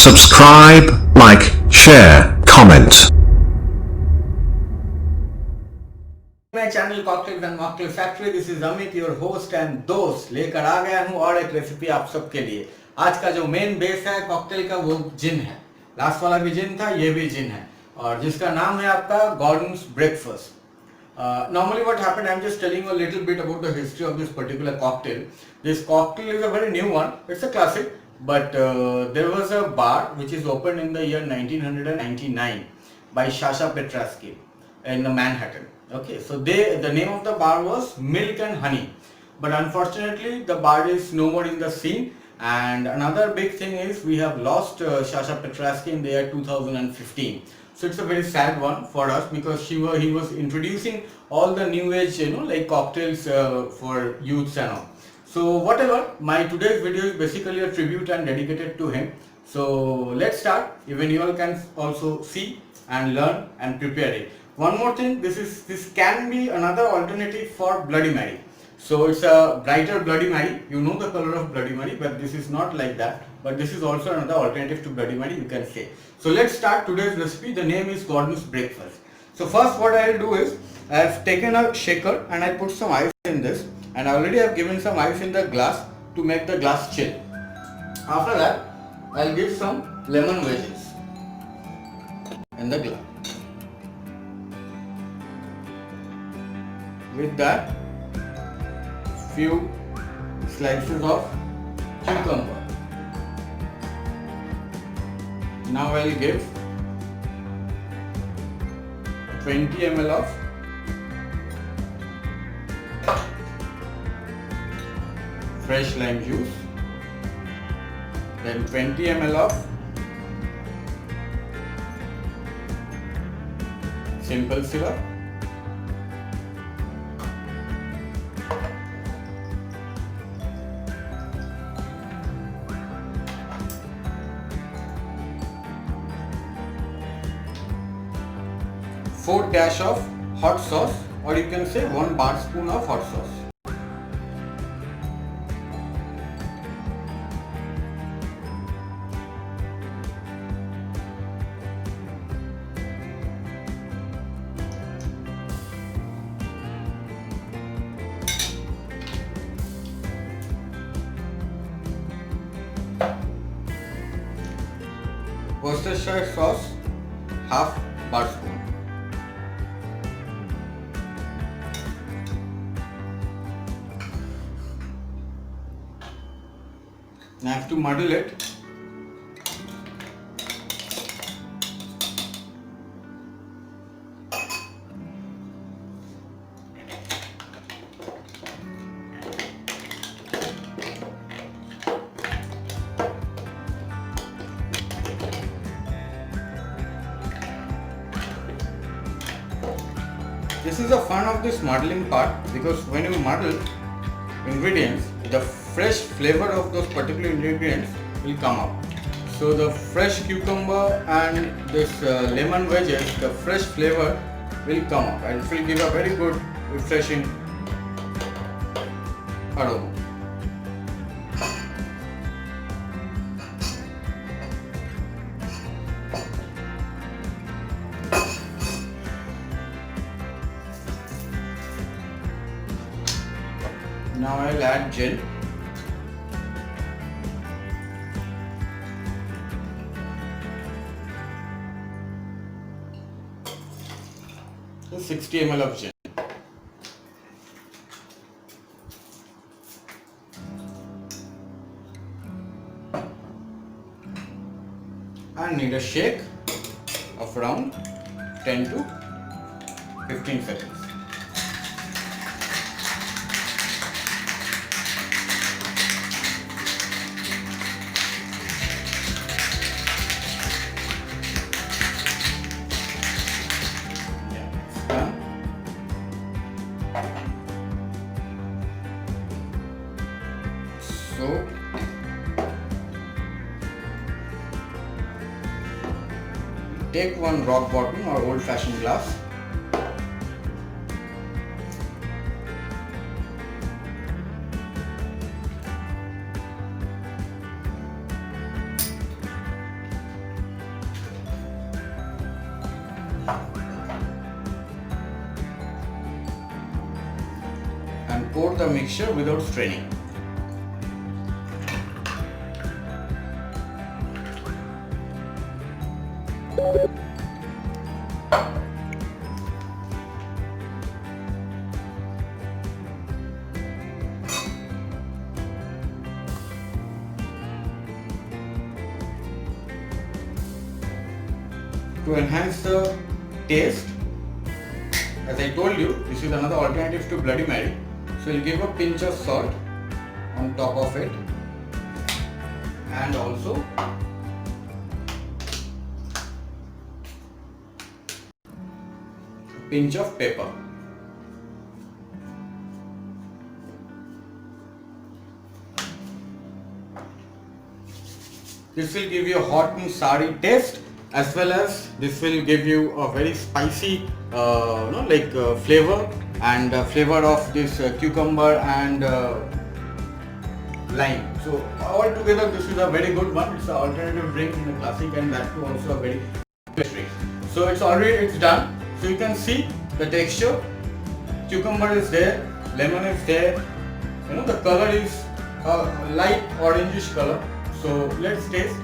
subscribe, like, share, comment. My channel Cocktails and Mocktail Factory, this is Amit, your host and दोस्त लेकर आ गया हूँ और एक रेसिपी आप सबके लिए। आज का जो मेन बेस है कॉकटेल का वो जिन है। लास्ट वाला भी जिन था, ये भी जिन है और जिसका नाम है आपका Gordon's breakfast. Normally what happened, I'm just telling you a little bit about the history of this particular cocktail. This cocktail is a very new one, it's a classic, but there was a bar which is opened in the year 1999 by Sasha Petrasky in Manhattan. Okay, so the name of the bar was Milk and Honey, but unfortunately the bar is no more in the scene. And another big thing is we have lost Sasha Petrasky in the year 2015. So it's a very sad one for us because he was introducing all the new age, like cocktails for youths and all. So whatever, my today's video is basically a tribute and dedicated to him. So let's start. Even you all can also see and learn and prepare it. One more thing, this can be another alternative for Bloody Mary. So it's a brighter Bloody Mary. You know the color of Bloody Mary, but this is not like that. But this is also another alternative to Bloody Mary, you can say. So let's start today's recipe. The name is Gordon's Breakfast. So first what I will do is, I have taken a shaker and I put some ice in this, and I already have given some ice in the glass to make the glass chill. After that, I'll give some lemon wedges in the glass. With that, few slices of cucumber. Now I will give 20 ml of fresh lime juice, then 20 ml of simple syrup, four dash of hot sauce, or you can say 1 bar spoon of hot sauce. Worcestershire sauce, half bar spoon. I have to muddle it. This is the fun of this muddling part, because when you muddle ingredients, the fresh flavor of those particular ingredients will come up. So the fresh cucumber and this lemon wedges, the fresh flavor will come up and it will give a very good refreshing aroma. Now I will add gin. So 60 ml of gin. And need a shake of around 10 to 15 seconds. So take one rock bottom or old fashioned glass, pour the mixture without straining. To enhance the taste, as I told you, this is another alternative to Bloody Mary. So we'll give a pinch of salt on top of it, and also a pinch of pepper. This will give you a hot and sour taste, as well as this will give you a very spicy flavor, and flavor of this cucumber and lime. So all together this is a very good one. It's an alternative drink in the classic, and that too also a very good drink. So it's done. So you can see the texture. Cucumber is there, lemon is there. The color is light orangish color. So let's taste.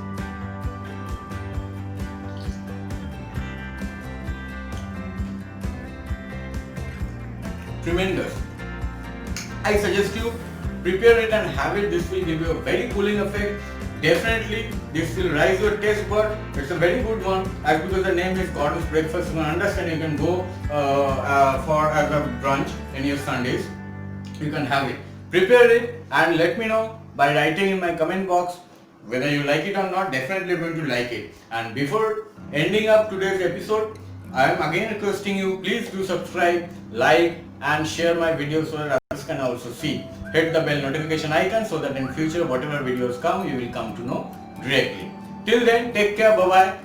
Tremendous. I suggest you prepare it and have it. This will give you a very cooling effect. Definitely this will rise your taste bud. It's a very good one, as because the name is Gordon's breakfast. You can understand, you can go for as a brunch in your Sundays. You can have it. Prepare it and let me know by writing in my comment box whether you like it or not. Definitely going to like it. And before ending up today's episode, I am again requesting you, please do subscribe, like and share my videos so that others can also see. Hit the bell notification icon so that in future whatever videos come, you will come to know directly. Till then, take care, bye bye.